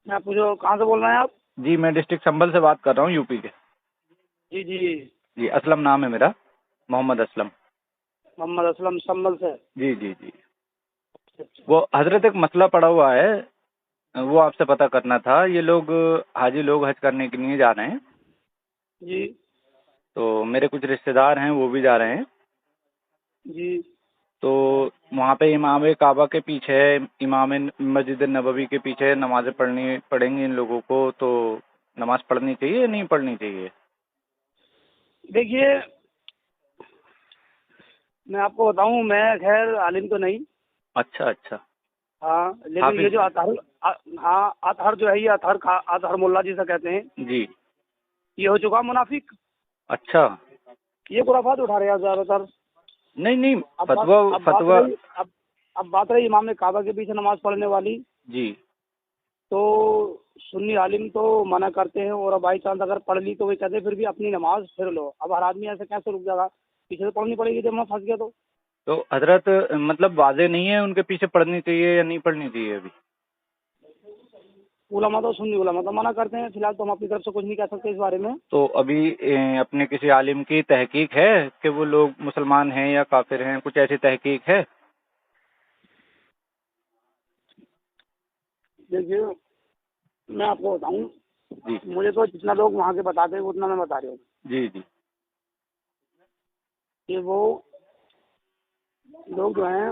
میں پوچھو کہاں سے بول رہے ہیں آپ؟ جی میں ڈسٹرکٹ سنبل سے بات کر رہا ہوں، یو پی کے. جی جی. جی اسلم نام ہے میرا، محمد اسلم. محمد اسلم سنبل سے. جی جی جی. وہ حضرت ایک مسئلہ پڑا ہوا ہے، وہ آپ سے پتہ کرنا تھا. یہ لوگ حاجی لوگ حج کرنے کے لیے جا رہے ہیں. جی تو میرے کچھ رشتہ دار ہیں وہ بھی جا رہے ہیں. جی. تو وہاں پہ امام کعبہ کے پیچھے، امام مسجد نبوی کے پیچھے نمازیں پڑھیں گی ان لوگوں کو، تو نماز پڑھنی چاہیے یا نہیں پڑھنی چاہیے؟ دیکھیے میں آپ کو بتاؤں، میں خیر عالم تو نہیں. اچھا اچھا. ہاں لیکن حافظ یہ جو اطہر جو ہے، یہ اطہر ملا جسے کہتے ہیں، جی. یہ ہو چکا منافق. اچھا. یہ خرافات اٹھا رہے ہیں زیادہ تر. نہیں اب فتویٰ. بات رہی امام کعبہ کے پیچھے نماز پڑھنے والی، جی. تو سنی عالم تو منع کرتے ہیں، اور بائی چانس اگر پڑھ لی تو وہ کہتے ہیں پھر بھی اپنی نماز پھر لو. اب ہر آدمی ایسے کیسے رک جائے گا؟ پیچھے تو پڑھنی پڑے گی جب میں پھنس گیا تو. تو حضرت مطلب واضح نہیں ہے ان کے پیچھے پڑھنی چاہیے یا نہیں پڑھنی چاہیے ابھی؟ علماء تو سنی علماء تو منع کرتے ہیں. فی الحال تو ہم اپنی طرف سے کچھ نہیں کہہ سکتے اس بارے میں. تو ابھی اپنے کسی عالم کی تحقیق ہے کہ وہ لوگ مسلمان ہیں یا کافر ہیں؟ کچھ ایسی تحقیق ہے؟ دیکھیے میں آپ کو بتاؤں، جی مجھے تو جتنا لوگ وہاں کے بتاتے ہیں اتنا میں بتا رہا ہوں. جی جی. کہ وہ لوگ جو ہیں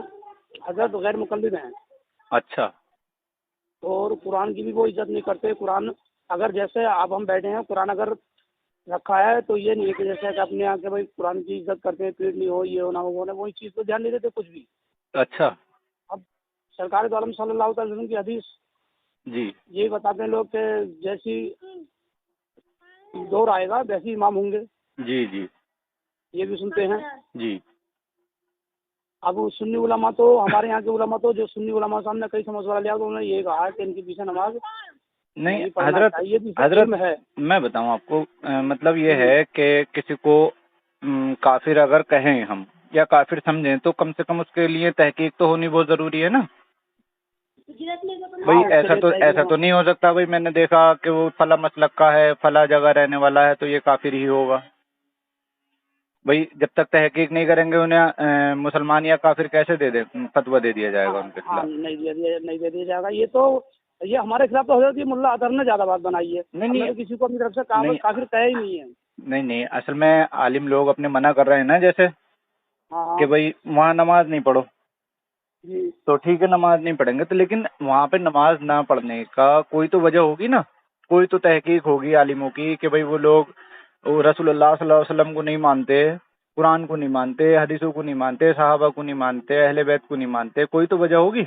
حضرت غیر مقلد ہیں. اچھا. اور قرآن کی بھی وہ عزت نہیں کرتے. قرآن اگر جیسے اب ہم بیٹھے ہیں، قرآن اگر رکھا ہے تو یہ نہیں ہے کہ جیسے کہ اپنے یہاں کے بھائی قرآن کی عزت کرتے ہیں، پیڑ نہیں ہو، یہ ہونا وہ ہونا، وہی چیز پہ دھیان نہیں دیتے کچھ بھی. اچھا. اب سرکار دو عالم صلی اللہ تعالی وسلم کی حدیث جی یہی بتاتے ہیں لوگ کہ جیسی دور آئے گا ویسے امام ہوں گے. جی جی یہ بھی سنتے ہیں. جی. اب سنی علماء تو ہمارے یہاں کے علماء تو جو سنی علماء سے ہم نے کئی سمجھ والا لیا تو انہوں نے یہ کہا کہ ان کے پیچھے نماز نہیں پڑھنا حضرت. چاہیے. بھی حضرت علم ہے. میں بتاؤں آپ کو، مطلب یہ جی ہے کہ کسی کو کافر اگر کہیں ہم یا کافر سمجھیں تو کم سے کم اس کے لیے تحقیق تو ہونی بہت ضروری ہے نا. بھائی اس کے لیے ایسا تو نہیں ہو سکتا بھائی میں نے دیکھا کہ وہ فلاں مسلک کا ہے، فلاں جگہ رہنے والا ہے تو یہ کافر ہی ہوگا. بھائی جب تک تحقیق نہیں کریں گے انہیں مسلمان یا کافر کیسے دے دیں، فتویٰ دے دیا جائے گا ان کے ہاں خلاف؟ نہیں دے دیا جائے گا. یہ تو یہ ہمارے خلاف تو حضرت ملا اطہر نے زیادہ بات بنائی ہے. نہیں ہم نے نہیں تو کسی کو اپنی طرف سے کافر کہا ہی نہیں ہے. نہیں اصل میں عالم لوگ اپنے منع کر رہے ہیں نا، جیسے ہاں کہ بھائی وہاں نماز نہیں پڑھو، جی تو ٹھیک ہے نماز نہیں پڑھیں گے تو، لیکن وہاں پہ نماز نہ پڑھنے کا کوئی تو وجہ ہوگی نا، کوئی تو تحقیق ہوگی عالموں کی کہ بھائی وہ لوگ رسول اللہ صلی اللہ علیہ وسلم کو نہیں مانتے، قرآن کو نہیں مانتے، حدیثوں کو نہیں مانتے، صحابہ کو نہیں مانتے، اہل بیت کو نہیں مانتے. کوئی تو وجہ ہوگی.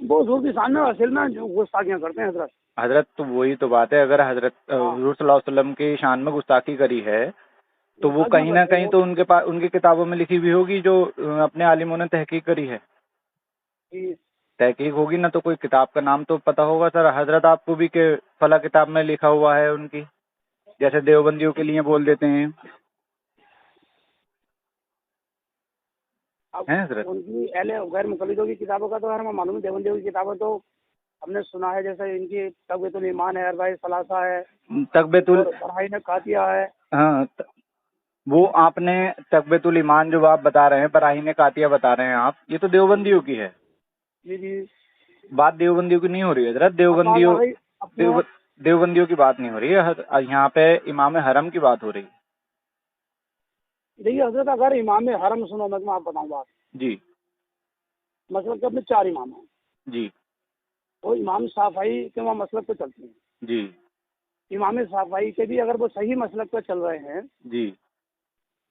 وہ حضور کے سامنے اصل میں جو گستاخیاں کرتے ہیں حضرت تو وہی تو بات ہے، اگر حضرت حضور صلی اللہ علیہ وسلم کی شان میں گستاخی کری ہے تو وہ گستاخیاں کہیں نہ کرتے ہیں کہیں وہ. تو ان کے پاس ان کی کتابوں میں لکھی ہوئی ہوگی جو اپنے عالموں نے تحقیق کری ہے. جی تحقیق ہوگی نا تو کوئی کتاب کا نام تو پتہ ہوگا سر حضرت آپ کو بھی کہ فلاں کتاب میں لکھا ہوا ہے ان کی، جیسے دیوبندیوں کے لیے بول دیتے ہیں. اب ہیں حضرت؟ ان کی اہل غیر مقلدوں کی کتابوں کا تو ہمیں معلوم ہے. دیوبندیوں کی کتابیں تو ہم نے سنا ہے، جیسے ان کی تقویۃ الایمان ہے، اربع ثلاثہ ہے، تقویۃ اور براہین قاطعہ ہے. ہاں وہ آپ نے تقویۃ الایمان جو آپ بتا رہے ہیں، براہین قاطعہ بتا رہے ہیں آپ، یہ تو دیوبندیوں کی ہے. جی جی. بات دیوبندیوں کی نہیں ہو رہی ہے حضرت. اب بات آ گئی اپنے دیوبندیوں کی بات نہیں ہو رہی ہے یہاں پہ، امام حرم کی بات ہو رہی ہے. دیکھیے حضرت اگر امام حرم سنو میں آپ بتاؤں بات. جی مسلک کے اپنے 4 امام ہیں. جی وہ امام شافعی کے وہاں مسلک پہ چلتے ہیں. جی امام شافعی کے بھی اگر وہ صحیح مسلک پہ چل رہے ہیں جی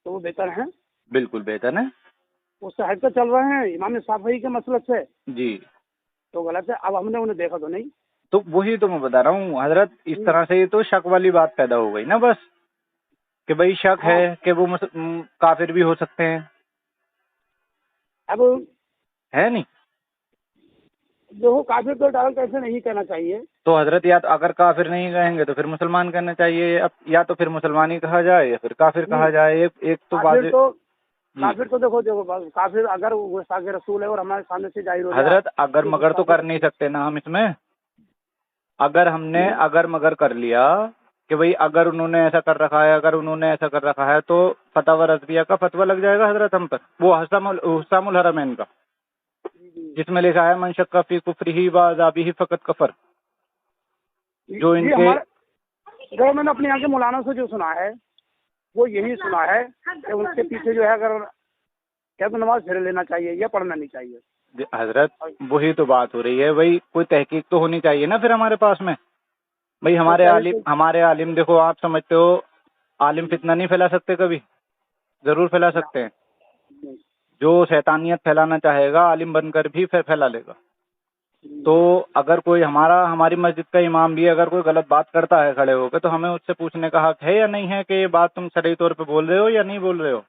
تو وہ بہتر ہیں. بالکل بہتر ہے. اس سے ہٹ کر چل رہے ہیں امام شافعی کے مسلک سے جی تو غلط ہے. اب ہم نے انہیں دیکھا تو نہیں. تو وہی تو میں بتا رہا ہوں حضرت، اس طرح سے یہ تو شک والی بات پیدا ہو گئی نا بس، کہ بھائی شک ہاں. ہے کہ وہ کافر بھی ہو سکتے ہیں. اب ہے نہیں جو کافر تو ڈائریکٹ ایسے نہیں کہنا چاہیے. تو حضرت یا تو اگر کافر نہیں کہیں گے تو پھر مسلمان کہنا چاہیے، یا تو پھر مسلمان ہی کہا جائے یا پھر کافر کہا جائے. ایک تو بات کافر تو دیکھو کافر اگر گستاخ رسول ہے اور ہمارے سامنے سے ظاہر ہو جائے. حضرت اگر مگر تو کر نہیں سکتے نا ہم اس میں. اگر ہم نے اگر مگر کر لیا کہ بھئی اگر انہوں نے ایسا کر رکھا ہے، اگر انہوں نے ایسا کر رکھا ہے، تو فتح رضویہ کا فتویٰ لگ جائے گا حضرت ہم پر، وہ حسام الحرمین کا، جس میں لکھا ہے من شک فی کفرہ و عذابہ فقط کفر. جو ان کے جو میں نے اپنے یہاں کے مولانا سے جو سنا ہے وہ یہی سنا ہے کہ ان کے پیچھے جو ہے اگر کیا تو نماز پھر لینا چاہیے یا پڑھنا نہیں چاہیے. حضرت وہی تو بات ہو رہی ہے، وہی کوئی تحقیق تو ہونی چاہیے نا پھر ہمارے پاس میں. بھئی ہمارے عالم دیکھو، آپ سمجھتے ہو عالم فتنہ نہیں پھیلا سکتے؟ کبھی ضرور پھیلا سکتے ہیں. جو شیطانیت پھیلانا چاہے گا عالم بن کر بھی پھیلا لے گا. تو اگر کوئی ہماری مسجد کا امام بھی اگر کوئی غلط بات کرتا ہے کھڑے ہو کے، تو ہمیں اس سے پوچھنے کا حق ہے یا نہیں ہے کہ یہ بات تم صحیح طور پہ بول رہے ہو یا نہیں بول رہے ہو؟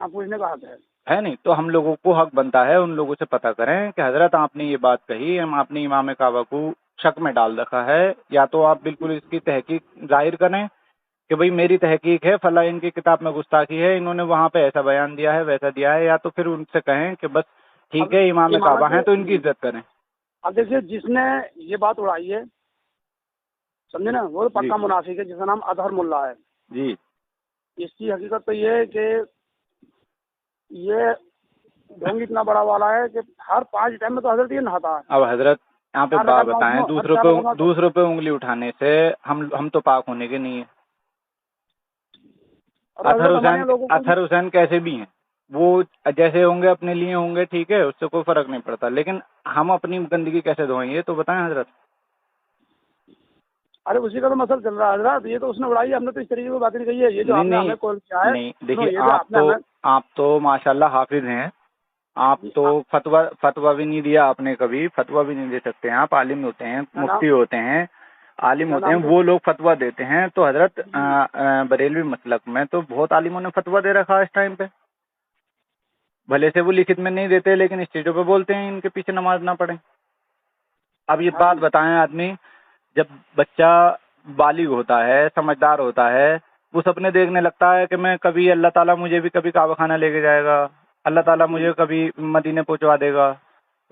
پوچھنے کا حق ہے نہیں. تو ہم لوگوں کو حق بنتا ہے ان لوگوں سے پتہ کریں کہ حضرت آپ نے یہ بات کہی، ہم آپ نے امام کعبہ کو شک میں ڈال رکھا ہے، یا تو آپ بالکل اس کی تحقیق ظاہر کریں کہ بھئی میری تحقیق ہے، فلاں ان کی کتاب میں گستاخی ہے، انہوں نے وہاں پہ ایسا بیان دیا ہے ویسا دیا ہے، یا تو پھر ان سے کہیں کہ بس ٹھیک ہے امام کعبہ ہیں تو ان کی عزت کریں. اب دیکھیے جس نے یہ بات اڑائی ہے سمجھے نا، وہ پکا منافق ہے جس کا نام اظہر ملا ہے. جی اس کی حقیقت تو یہ ہے کہ یہ ڈھونگ اتنا بڑا والا ہے کہ ہر 5 ٹائم میں تو حضرت یہ نہاتا ہے. اب حضرت یہاں پہ بات بتائیں، دوسروں پہ انگلی اٹھانے سے ہم تو پاک ہونے کے نہیں ہیں. اطہر حسین کیسے بھی ہیں، وہ جیسے ہوں گے اپنے لیے ہوں گے، ٹھیک ہے، اس سے کوئی فرق نہیں پڑتا، لیکن ہم اپنی گندگی کیسے دھوئیں گے؟ تو بتائیں حضرت. ارے اسی کا تو مسئلہ چل رہا ہے حضرت، یہ تو اس نے اڑائی ہے، ہم نے تو اس طریقے کی بات نہیں کہی ہے. یہ جو آپ نے ہمیں کال کیا ہے، نہیں دیکھیے آپ تو ماشاءاللہ حافظ ہیں، آپ تو فتویٰ بھی نہیں دیا آپ نے، کبھی فتویٰ بھی نہیں دے سکتے ہیں. آپ عالم ہوتے ہیں، مفتی ہوتے ہیں، عالم ہوتے ہیں، وہ لوگ فتویٰ دیتے ہیں. تو حضرت بریلوی مسلک میں تو بہت عالموں نے فتویٰ دے رکھا ہے اس ٹائم پہ، بھلے سے وہ لکھت میں نہیں دیتے لیکن اسٹیجوں پہ بولتے ہیں ان کے پیچھے نماز نہ پڑھیں. اب یہ بات بتائیں، آدمی جب بچہ بالغ ہوتا ہے، سمجھدار ہوتا ہے، وہ سپنے دیکھنے لگتا ہے کہ میں کبھی اللہ تعالیٰ مجھے بھی کبھی کعبہ خانہ لے کے جائے گا، اللہ تعالیٰ مجھے کبھی مدینے پہنچوا دے گا.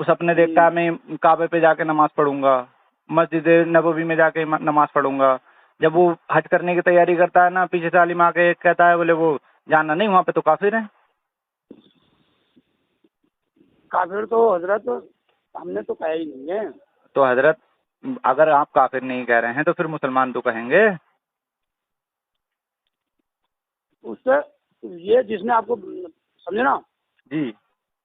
وہ سپنے دیکھتا ہے میں کعبے پہ جا کے نماز پڑھوں گا، مسجد نبوی میں جا کے نماز پڑھوں گا. جب وہ حج کرنے کی تیاری کرتا ہے نا، پیچھے سے عالم آ کے کہتا ہے بولے وہ جانا نہیں، وہاں پہ تو کافر ہیں. کافر تو حضرت ہم نے تو کہا ہی نہیں ہے. تو حضرت اگر آپ کافر نہیں کہہ رہے ہیں تو پھر مسلمان تو کہیں گے. اس سے یہ جس نے آپ کو سمجھے نا، جی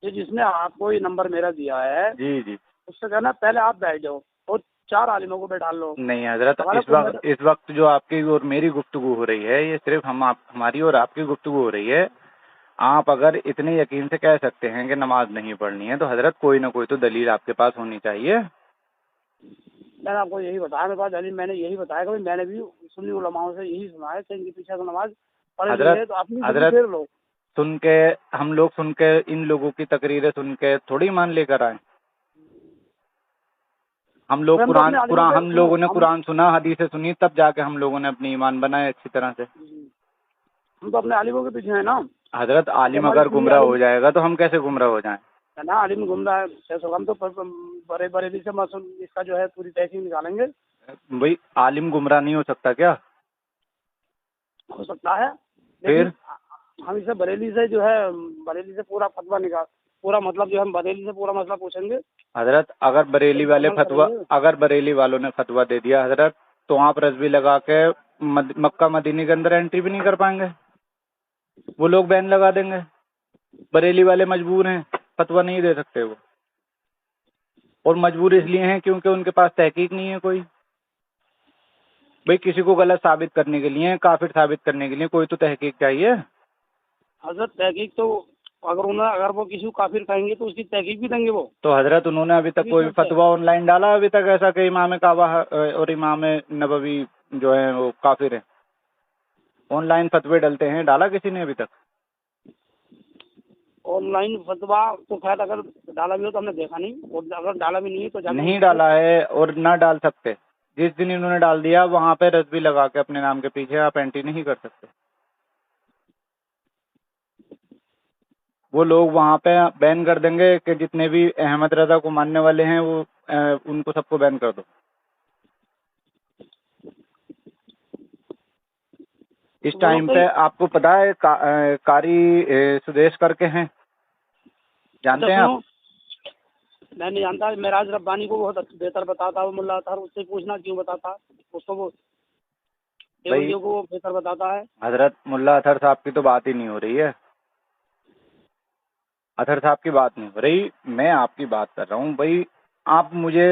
یہ جس نے آپ کو یہ نمبر میرا دیا ہے، جی جی، اس سے کہنا پہلے آپ بیٹھ جاؤ اور 4 عالموں کو بیٹھا لو. نہیں حضرت، اس وقت جو آپ کی اور میری گفتگو ہو رہی ہے، یہ صرف ہماری اور آپ کی گفتگو ہو رہی ہے. آپ اگر اتنے یقین سے کہہ سکتے ہیں کہ نماز نہیں پڑھنی ہے تو حضرت کوئی نہ کوئی تو دلیل آپ کے پاس ہونی چاہیے. میں نے آپ کو یہی بتایا، میرے پاس دلیل میں نے یہی بتایا کہ میں نے بھی سنی علماؤں سے یہی سنا ہے کہ ان کے پیچھے تو نماز پڑھ لی ہے تو اپنی پھر لو. سن کے ہم لوگ سن کے ان لوگوں کی تقریریں سن کے تھوڑی ایمان لے کر آئیں. ہم لوگوں نے قرآن سنا، حدیثیں سنی، تب جا کے ہم لوگوں نے اپنی ایمان بنائے اچھی طرح سے. ہم تو اپنے عالموں کے پیچھے ہیں نا. حضرت عالم اگر گمراہ ہو جائے گا تو ہم کیسے گمراہ ہو جائیں؟ نا عالم گمراہ ہے، ہم تو بڑے بریلی سے اس کا جو ہے پوری تحقیق نکالیں گے. بھائی عالم گمراہ نہیں ہو سکتا کیا؟ ہو سکتا ہے، پھر ہم اسے بریلی سے جو ہے بریلی سے پورا فتویٰ پورا مطلب جو ہم بریلی سے پورا مسئلہ پوچھیں گے. حضرت اگر بریلی والوں نے فتویٰ دے دیا حضرت، تو آپ رضوی لگا کے مکہ مدینے کے اندر انٹری بھی نہیں کر پائیں گے. وہ لوگ بین لگا دیں گے. بریلی والے مجبور ہیں، فتویٰ نہیں دے سکتے وہ، اور مجبور اس لیے ہیں کیونکہ ان کے پاس تحقیق نہیں ہے کوئی. بھئی کسی کو غلط ثابت کرنے کے لیے، کافر ثابت کرنے کے لیے کوئی تو تحقیق چاہیے. حضرت تحقیق تو اگر وہ کسی کو کافر کہیں گے تو اس کی تحقیق بھی دیں گے وہ. تو حضرت انہوں نے ابھی تک کوئی فتویٰ آن لائن ڈالا ابھی تک ایسا کہ امام کعبہ اور امام نبوی جو ہیں وہ کافر ہیں؟ آن لائن فتوے ڈلتے ہیں، ڈالا کسی نے ابھی تک؟ آن لائن فتویٰ تو خیر اگر ڈالا بھی ہو تو ہم نے دیکھا نہیں، اور اگر ڈالا بھی نہیں ہے تو نہیں ڈالا ہے اور نہ ڈال سکتے. جس دن انہوں نے ڈال دیا وہاں پہ رضوی لگا کے اپنے نام کے پیچھے آپ انٹری نہیں کر سکتے. وہ لوگ وہاں پہ بین کر دیں گے کہ جتنے بھی احمد رضا کو ماننے والے ہیں وہ ان کو سب کو بین کر دو. اس وہ ٹائم لوگ پہ تو آپ کو پتا ہے قاری سدیش کر کے ہیں، جانتے ہیں آپ؟ سنو، میں نہیں جانتا، معراج ربانی کو بہت بہتر بتاتا وہ ملا اطہر، اس سے پوچھنا کیوں بتاتا اس کو، وہ بھائی دیوبندیوں کو وہ بہتر بتاتا ہے۔ حضرت ملا اطہر صاحب کی تو بات ہی نہیں ہو رہی ہے، اطہر صاحب کی بات نہیں ہو رہی، میں آپ کی بات کر رہا ہوں۔ بھائی آپ مجھے،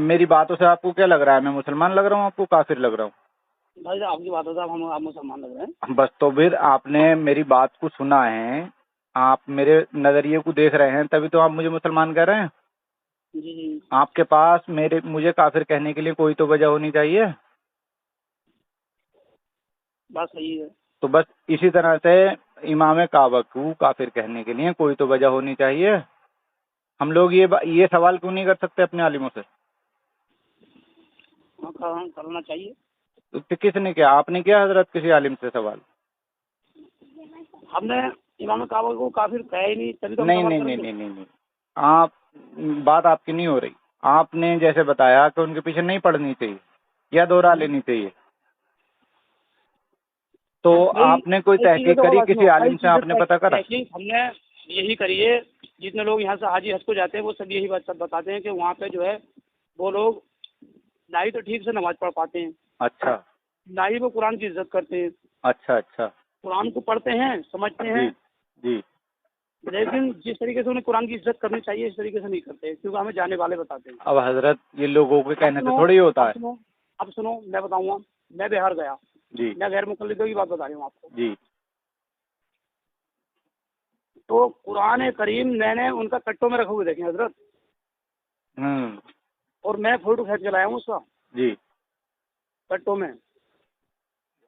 میری باتوں سے آپ کو کیا لگ رہا ہے؟ میں مسلمان لگ رہا ہوں آپ کو، کافر لگ رہا ہوں؟ بھائی صاحب آپ کی بات ہوتا ہے، آپ مسلمان لگ رہے ہیں۔ بس تو پھر آپ نے میری بات کو سنا ہے، آپ میرے نظریے کو دیکھ رہے ہیں، تبھی تو آپ مجھے مسلمان کہہ رہے ہیں۔ جی جی، آپ کے پاس مجھے کافر کہنے کے لیے کوئی تو وجہ ہونی چاہیے۔ بات صحیح ہے۔ تو بس اسی طرح سے امام کعبہ کو کافر کہنے کے لیے کوئی تو وجہ ہونی چاہیے۔ ہم لوگ یہ سوال کیوں نہیں کر سکتے اپنے عالموں سے؟ ہاں کرنا چاہیے۔ تو کس نے کیا؟ آپ نے کیا حضرت کسی عالم سے سوال؟ ہم نے امام کعبہ کو کافر کہا ہی نہیں، تبھی تو ہم نہیں سوال نہیں کریں نہیں گے۔ نہیں نہیں نہیں، آپ بات آپ کی نہیں ہو رہی۔ آپ نے جیسے بتایا کہ ان کے پیچھے نہیں پڑھنی چاہیے یا دوہرا لینی چاہیے، تو بھائی آپ نے کوئی کئی چیزیں تحقیق تو کری بات سنو، کسی کئی عالم سے؟ چیزیں آپ نے پتہ کرا؟ تحقیق ہم نے یہی کری ہے، جتنے لوگ یہاں سے حاجی حج کو جاتے ہیں وہ سب یہی بات بتاتے ہیں کہ وہاں پہ جو ہے وہ لوگ نہ ہی تو ٹھیک سے نماز پڑھ پاتے ہیں، اچھا نہ ہی وہ قرآن کی عزت کرتے ہیں۔ اچھا اچھا، قرآن کو پڑھتے ہیں، سمجھتے جی ہیں، جی۔ لیکن جس طریقے سے انہیں قرآن کی عزت کرنی چاہیے اس طریقے سے نہیں کرتے، کیونکہ ہمیں جانے والے بتاتے ہیں۔ اب حضرت یہ لوگوں کے اب کہنے سے سنو، تھوڑی ہوتا اب ہے۔ سنو، اب سنو، میں بتاؤں گا، میں بہار گیا، جی میں غیر مقلدوں کی بات بتا رہی ہوں آپ کو۔ جی تو قرآن کریم میں نے ان کا کٹوں میں رکھے ہوئے دیکھے حضرت، ہوں اور میں فوٹو کھینچ کے لایا ہوں اس کا جی۔ کٹوں میں۔ ان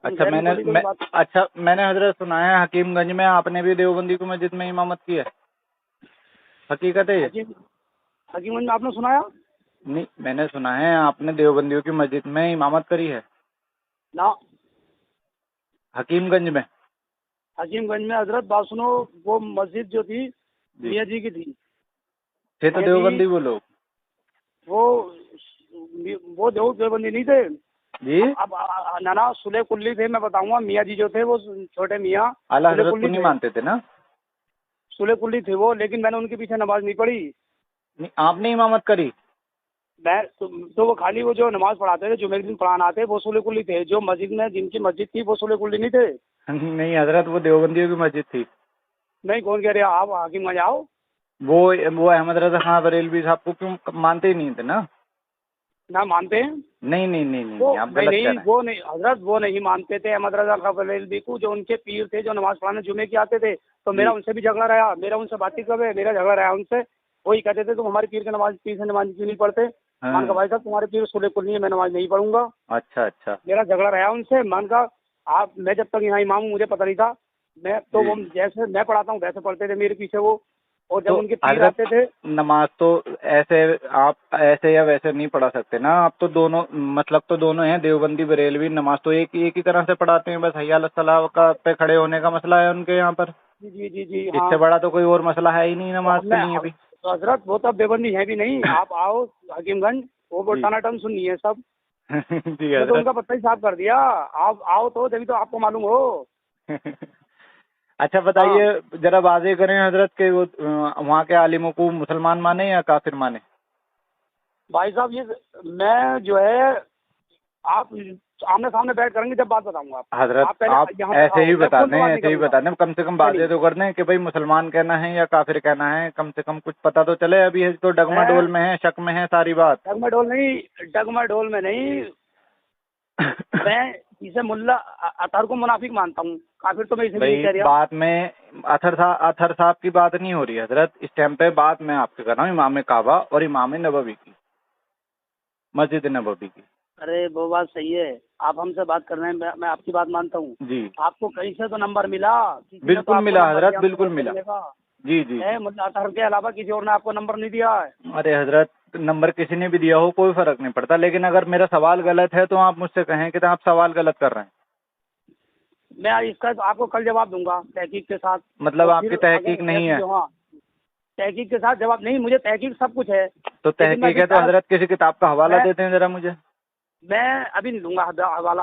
اچھا غیر مقلدوں کی بات، اچھا میں نے حضرت سنا ہے حکیم گنج میں آپ نے بھی دیوبندی کو مسجد میں امامت کی ہے، حقیقت ہے یہ؟ حکیم گنج میں آپ نے سنایا؟ نہیں، میں نے سنا ہے آپ نے دیوبندیوں کی مسجد میں امامت کری ہے، نہ، حکیم گنج میں۔ حکیم گنج میں حضرت بات سنو، وہ مسجد جو تھی جی، میاں جی کی تھی، تھے تو میاں جی دیوبندی وہ لوگ؟ وہ دیوبندی نہیں تھے۔ جی، اب نانا سلح کلی تھے، میں بتاؤں گا، میاں جی جو تھے وہ چھوٹے میاں اعلیٰ سلح حضرت کو کلی نہیں تھے، مانتے تھے نا؟ سلح کلی تھے وہ، لیکن میں نے ان کے پیچھے نماز نہیں پڑھی۔ نہیں، آپ نے امامت کری؟ میں تو وہ خالی وہ جو نماز پڑھاتے تھے، جمعے کے دن پڑھانا آتے، وہ سلح کلی تھے، جو مسجد میں جن کی مسجد تھی وہ سلح کلی نہیں تھے۔ نہیں حضرت، وہ دیوبندیوں کی مسجد تھی۔ نہیں، کون کہہ رہے آپ حکیم گنج آؤ؟ وہ احمد رضا خان بریلوی صاحب کو کیوں مانتے ہی نہیں تھے نا؟ نہ مانتے ہیں نہیں نہیں نہیں نہیں وہ، نہیں، آپ غلط کہہ رہے ہیں۔ وہ نہیں حضرت، وہ نہیں مانتے تھے احمد رضا خان بریلوی کو، جو ان کے پیر تھے جو نماز پڑھانے جمعے کے آتے تھے، تو میرا ان سے بھی جھگڑا رہا، میرا ان سے بات چیت ہے، میرا جھگڑا رہا ان سے، وہی کہتے تھے تم ہمارے پیر سے نماز کیوں نہیں پڑھتے؟ مان کا بھائی صاحب تمہارے پیر سلح کلی ہے، میں نماز نہیں پڑھوں گا۔ اچھا اچھا میرا جھگڑا رہا ان سے، مان کا آپ، میں جب تک یہاں امام ہوں مجھے پتہ نہیں تھا، میں تو وہ جیسے میں پڑھاتا ہوں ویسے پڑھتے تھے میرے پیچھے وہ، اور جب تو ان کے پیر حضرت آتے تھے، نماز تو ایسے آپ ایسے یا ویسے نہیں پڑھا سکتے نا، آپ تو دونوں مطلب تو دونوں ہیں، دیوبندی بریلوی، نماز تو ایک ہی طرح سے پڑھاتے ہیں، بس حی علی الصلاۃ کا پہ کھڑے ہونے کا مسئلہ ہے ان کے یہاں پر، جی جی جی جی اس ہاں۔ سے بڑا تو کوئی اور مسئلہ ہے ہی نہیں تو نماز ہم کے نے لیے بھی۔ تو حضرت وہ تو دیوبندی ہے بھی نہیں، آپ آؤ حکیم گنج، وہ جی ٹانا ٹن سننی ہے سب، جی میں تو ان حضرت۔ کا پتہ ہی صاف کر دیا، آپ آؤ تو جبھی تو آپ کو معلوم ہو۔ اچھا ہاں بتائیے ذرا واضح کریں حضرت کہ وہ وہاں کے عالموں کو مسلمان مانے یا کافر مانے؟ بھائی صاحب یہ میں جو ہے آپ آمنے سامنے بیٹھ کریں گے جب بات بتاؤں گا حضرت آپ پہلے آپ یہاں پہ ایسے آؤ، ہی میں بتا فون پہ دیں، بات نہیں ایسے ہی کروں گا۔ بتا دیں، کم سے کم نہیں واضح نہیں، تو کر دیں کہ بھائی مسلمان کہنا ہے یا کافر کہنا ہے، کم سے کم کچھ پتہ تو چلے، ابھی تو ڈگما میں ڈول میں ہے، شک میں ہے ساری بات۔ ڈگما ڈول میں نہیں، میں اسے ملا اطہر کو منافق مانتا ہوں، کافر تو میں اسے بھی نہیں بھائی کہہ رہا۔ بات میں اطہر صاحب کی بات نہیں ہو رہی حضرت، اس ٹائم پہ بات میں آپ سے کر رہا ہوں امام کعبہ اور امام نبوی کی، مسجد نبوی کی۔ ارے وہ بات صحیح ہے، آپ ہم سے بات کر رہے ہیں، میں آپ کی بات مانتا ہوں، جی آپ کو کہیں سے تو نمبر ملا، کسی نے تو بالکل آپ کو ملا نمبر حضرت، دیا ہم سے بالکل بات ملا۔ کرنے کا، جی جی جی۔ ملا اطہر کے علاوہ کسی اور نے آپ کو نمبر نہیں دیا ہے۔ ارے حضرت نمبر کسی نے بھی دیا ہو کوئی فرق نہیں پڑتا، لیکن اگر میرا سوال غلط ہے تو آپ مجھ سے کہیں کہ آپ سوال غلط کر رہے ہیں۔ میں اس کا آپ کو کل جواب دوں گا تحقیق کے ساتھ، مطلب اور آپ پھر کی تحقیق اگر نہیں ہے؟ ہاں تحقیق کے ساتھ جواب نہیں، مجھے تحقیق سب کچھ ہے، تو لیکن میں تحقیق ابھی ہے تو حضرت کسی کتاب کا حوالہ میں دیتے ہیں ذرا مجھے۔ میں ابھی نہیں دوں گا حوالہ،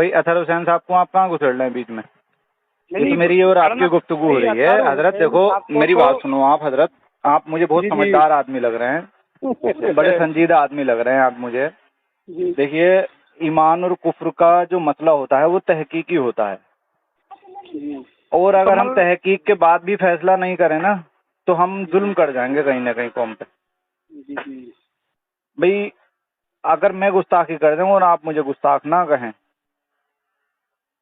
بھائی اطہر حسین صاحب کو آپ کہاں گھسڑ رہے ہیں بیچ میں؟ نہیں یہ تو میری اور آپ کی گفتگو ہو رہی ہے حضرت. دیکھو میری بات سنو آپ حضرت, آپ مجھے بہت سمجھدار آدمی لگ رہے ہیں, بڑے سنجیدہ آدمی لگ رہے ہیں آپ مجھے. دیکھیے ایمان اور کفر کا جو مسئلہ ہوتا ہے وہ تحقیقی ہوتا ہے, اور اگر ہم تحقیق کے بعد بھی فیصلہ نہیں کریں نا تو ہم ظلم کر جائیں گے کہیں نہ کہیں قوم پہ. بھئی اگر میں گستاخی کر دوں اور آپ مجھے گستاخ نہ کہیں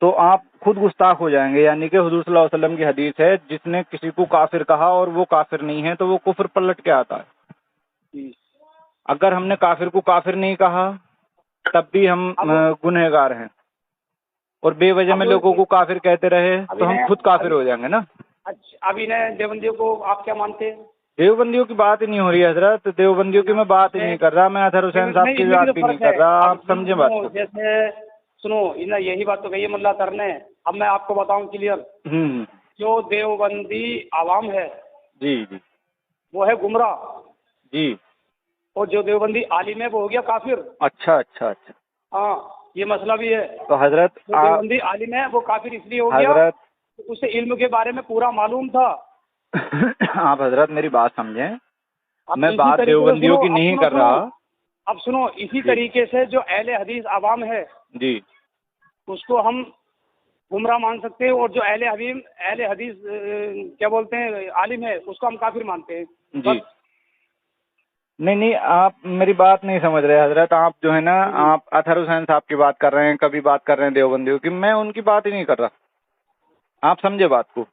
تو آپ خود گستاخ ہو جائیں گے. یعنی کہ حضور صلی اللہ علیہ وسلم کی حدیث ہے, جس نے کسی کو کافر کہا اور وہ کافر نہیں ہے تو وہ کفر پلٹ کے آتا ہے. اگر ہم نے کافر کو کافر نہیں کہا تب بھی ہم گنہگار ہیں, اور بے وجہ میں لوگوں کو کافر کہتے رہے تو ہم خود کافر ہو جائیں گے نا. اچھا ابھی دیوبندیوں کو آپ کیا مانتے ہیں؟ دیوبندیوں کی بات ہی نہیں ہو رہی ہے حضرت, دیوبندیوں کی میں بات ہی نہیں کر رہا, میں اطہر حسین صاحب کی بات بھی نہیں کر رہا, آپ سمجھے بات کو. جیسے سنو یہی بات تو کہی ہے ملا سر نے. اب میں آپ کو بتاؤں کلیئر, جو دیوبندی عوام ہے جی جی وہ ہے گمراہ جی, اور جو دیوبندی عالم ہے وہ ہو گیا کافر. اچھا اچھا اچھا, ہاں یہ مسئلہ بھی ہے. تو حضرت جو دیوبندی عالم ہے وہ کافر اس لیے ہو گیا حضرت اسے علم کے بارے میں پورا معلوم تھا. آپ حضرت میری بات سمجھیں, میں بات دیوبندیوں کی نہیں کر رہا. اب سنو, اسی طریقے سے جو اہل حدیث عوام ہے جی اس کو ہم گمراہ مان سکتے ہیں, اور جو اہل حدیث کیا بولتے ہیں عالم ہے اس کو ہم کافر مانتے ہیں. جی نہیں آپ میری بات نہیں سمجھ رہے حضرت. آپ جو ہے نا آپ اطہر حسین صاحب کی بات کر رہے ہیں, کبھی بات کر رہے ہیں دیوبندیوں کی, میں ان کی بات ہی نہیں کر رہا. آپ سمجھے بات کو,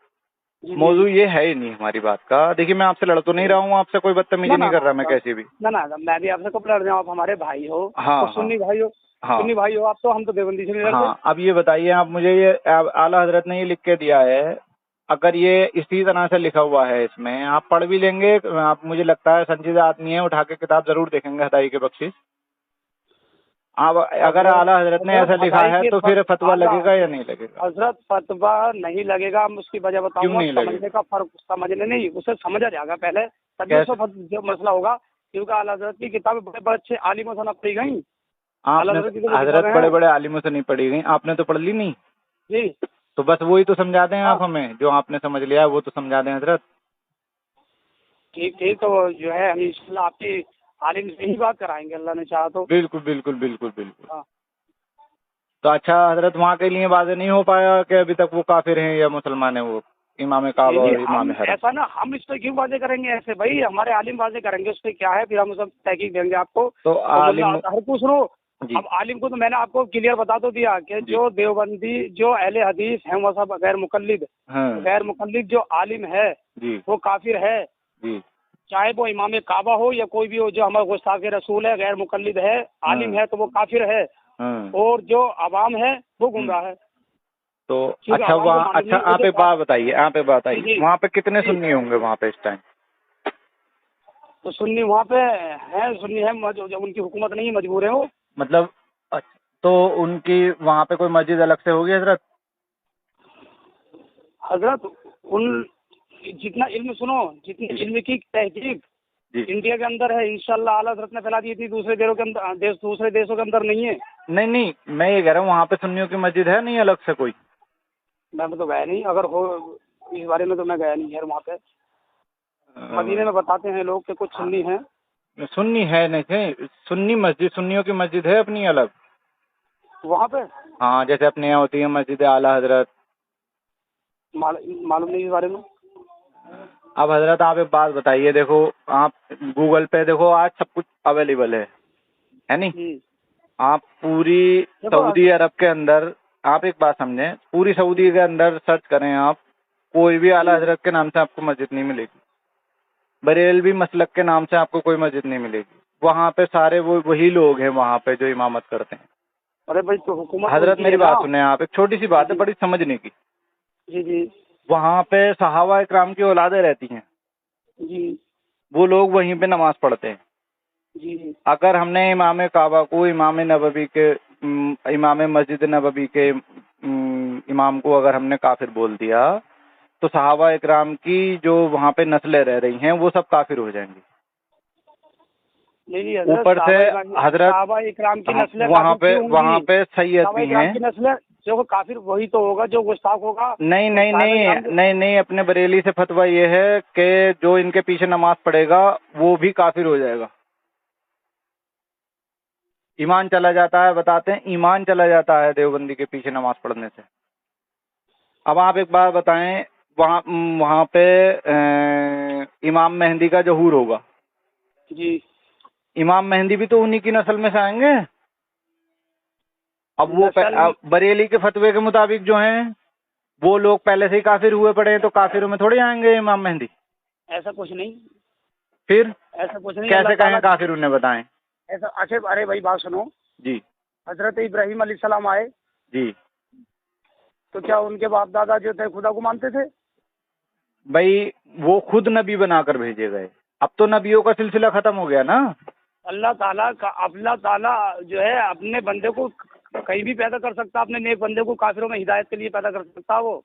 موضوع یہ ہے ہی نہیں ہماری بات کا. دیکھیے میں آپ سے لڑ تو نہیں رہا ہوں, آپ سے کوئی بدتمیزی نہیں کر رہا میں کیسی بھی. نہ میں بھی آپ سے کب لڑ رہا ہوں, آپ ہمارے بھائی ہو, سنی بھائی ہو, سنی بھائی ہو آپ, تو ہم تو دیوبندی سے نہیں لڑتے. ہاں اب یہ بتائیے آپ مجھے, یہ اعلیٰ حضرت نے یہ لکھ کے دیا ہے, اگر یہ اسی طرح سے لکھا ہوا ہے اس میں آپ پڑھ بھی لیں گے, آپ مجھے لگتا ہے سنجیدہ آدمی ہے, اٹھا کے کتاب ضرور دیکھیں گے ہدائی کے بخشش. آپ اگر اعلیٰ حضرت نے ایسا لکھا ہے تو پھر فتویٰ لگے گا یا نہیں لگے گا؟ حضرت فتویٰ نہیں لگے گا, ہم اس کی وجہ بتاؤں گا. سمجھنے کا فرق, سمجھنے نہیں, اسے سمجھا جائے گا پہلے, تبھی اس کا جو مسئلہ ہوگا. کیونکہ اعلیٰ حضرت کی کتابیں بڑے بڑے اچھے عالموں سے نہ پڑھی گئیں. حضرت بڑے بڑے عالموں سے نہیں پڑھی گئیں, آپ نے تو پڑھ لی نہیں جی, تو بس وہی تو سمجھا دیں آپ ہمیں, جو آپ نے سمجھ لیا وہ تو سمجھا دیں حضرت. ٹھیک تو جو ہے ہم انشاءاللہ آپ کی عالم سے ہی بات کرائیں گے, اللہ نے چاہا تو. بالکل بالکل بالکل بالکل. تو اچھا حضرت وہاں کے لیے واضح نہیں ہو پایا کہ ابھی تک وہ کافر ہیں یا مسلمان ہیں, وہ امام کعبہ اور امام حرم؟ ایسا نا, ہم اس پہ کیوں واضح کریں گے ایسے, بھائی ہمارے عالم واضح کریں گے اس پہ کیا ہے, پھر ہم سب تحقیق دیں گے آپ کو. تو عالم ہر کو سنو, اب عالم کو تو میں نے آپ کو کلیئر بتا تو دیا کہ جو دیوبندی جو اہل حدیث ہیں وہ سب غیر مقلد جو عالم ہے وہ کافر ہے, چاہے وہ امام کعبہ ہو یا کوئی بھی ہو. جو ہمارا گستاخ رسول ہے, غیر مقلد ہے, عالم ہے تو وہ کافر ہے, اور جو عوام ہے وہ گمراہ ہے. تو اچھا وہاں, اچھا آپ ایک بات بتائیے, وہاں پہ کتنے سنی ہوں گے وہاں پہ اس ٹائم؟ تو سنی وہاں پہ ہیں, سنی ہے, ان کی حکومت نہیں, مجبور ہے وہ. مطلب تو ان کی وہاں پہ کوئی مسجد الگ سے ہوگی حضرت؟ حضرت ان جتنا علم سنو, جتنی علم کی تحقیق انڈیا کے اندر ہے انشاءاللہ اعلیٰ حضرت نے پھیلا دی تھی, دوسرے دیشوں کے اندر نہیں ہے. نہیں میں یہ کہہ رہا ہوں وہاں پہ سنیوں کی مسجد ہے نہیں الگ سے کوئی؟ میں تو گیا نہیں, اگر ہو اس بارے میں تو میں گیا نہیں خیر وہاں پہ. مدینے میں بتاتے ہیں لوگ کہ کچھ سنی ہیں. سنی ہے نہیں, سنی مسجد, سنیوں کی مسجد ہے اپنی الگ وہاں پہ. ہاں جیسے اپنے یہاں ہوتی ہے مسجد اعلیٰ حضرت. معلوم نہیں اس بارے میں. اب حضرت آپ ایک بات بتائیے, دیکھو آپ گوگل پہ دیکھو, آج سب کچھ اویلیبل ہے نہیں. آپ پوری سعودی عرب کے اندر, آپ ایک بات سمجھیں, پوری سعودی کے اندر سرچ کریں آپ, کوئی بھی اعلیٰ حضرت کے نام سے آپ کو مسجد نہیں ملے گی. بریلوی مسلک کے نام سے آپ کو کوئی مسجد نہیں ملے گی. وہاں پہ سارے وہی لوگ ہیں وہاں پہ جو امامت کرتے ہیں. ارے بھائی تو حکومت حضرت میری بات سنیں آپ, ایک چھوٹی سی بات ہے بڑی سمجھنے کی. جی وہاں پہ صحابہ اکرام کی اولادیں رہتی ہیں, وہ لوگ وہیں پہ نماز پڑھتے ہیں. اگر ہم نے امام کعبہ کو, امام نبوی کے, امام مسجد نبوی کے امام کو اگر ہم نے کافر بول دیا تو صحابہ اکرام کی جو وہاں پہ نسلیں رہ رہی ہیں وہ سب کافر ہو جائیں گی. نہیں نہیں حضرت، اوپر سے حضرت صحابہ اکرام کی نسلیں وہاں کافر کیوں وہاں ہوں گی؟ پہ سید صحابہ بھی اکرام ہیں. کی نسلیں جو کافر وہی تو ہوگا جو گستاخ ہوگا. نہیں نہیں صحابہ نہیں اکرام نہیں نہیں، اپنے بریلی سے فتویٰ یہ ہے کہ جو ان کے پیچھے نماز پڑھے گا وہ بھی کافر ہو جائے گا. ایمان چلا جاتا ہے، بتاتے ہیں ایمان چلا جاتا ہے دیوبندی کے پیچھے نماز پڑھنے سے. اب آپ ایک بات بتائیں، وہاں پہ امام مہدی کا ظہور ہوگا. جی امام مہدی بھی تو انہی کی نسل میں سے آئیں گے. اب وہ نسل بریلی کے فتوے کے مطابق جو ہیں وہ لوگ پہلے سے ہی کافر ہوئے پڑے ہیں، تو کافروں میں تھوڑی آئیں گے امام مہدی. ایسا کچھ نہیں، پھر ایسا کچھ نہیں. کیسے اللہ کہیں تعالیٰ کافر انہیں بتائیں. ایسا اچھے. ارے بھائی بات سنو، جی حضرت ابراہیم علیہ السلام آئے جی تو کیا ان کے باپ دادا جو تھے خدا کو مانتے تھے؟ بھائی وہ خود نبی بنا کر بھیجے گئے. اب تو نبیوں کا سلسلہ ختم ہو گیا نا. اللہ تعالیٰ جو ہے اپنے بندے کو کہیں بھی پیدا کر سکتا، اپنے نیک بندے کو کافروں میں ہدایت کے لیے پیدا کر سکتا وہ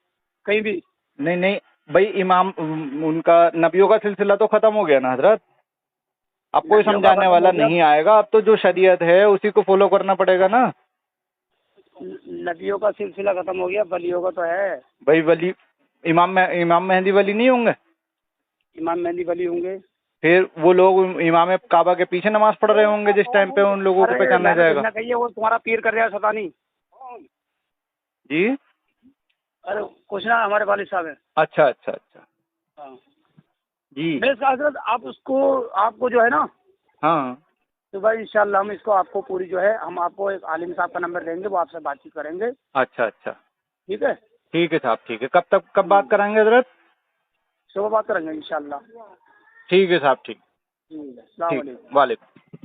کہیں بھی. نہیں نہیں بھائی، امام ان کا نبیوں کا سلسلہ تو ختم ہو گیا نا حضرت. اب کوئی نبیوں کا سمجھانے ختم والا ہو گیا. نہیں آئے گا. اب تو جو شریعت ہے اسی کو فالو کرنا پڑے گا نا. نبیوں کا سلسلہ ختم ہو گیا، ولیوں کا تو ہے. بھائی ولی امام مہدی ولی نہیں ہوں گے؟ امام مہدی ولی ہوں گے. پھر وہ لوگ امام کعبہ کے پیچھے نماز پڑھ رہے ہوں گے جس ٹائم پہ ان لوگوں کو ارے پہچانا میں نے جائے کچھ گا. نہ کہیے، وہ تمہارا پیر کر رہا ہے ستا نہیں. جی ارے کچھ نہ، ہمارے والد صاحب ہیں. اچھا اچھا اچھا. ہاں جی میرے حضرت، آپ کو جو ہے نا، ہاں تو بھائی انشاءاللہ ہم اس کو آپ کو پوری جو ہے، ہم آپ کو ایک عالم صاحب کا نمبر دیں گے، وہ آپ سے بات چیت کریں گے. اچھا اچھا ٹھیک ہے. ٹھیک ہے صاحب، ٹھیک ہے. کب بات کریں گے حضرت؟ صبح بات کریں گے انشاءاللہ. ٹھیک ہے صاحب، ٹھیک السلام ٹھیک. علیکم. وعلیکم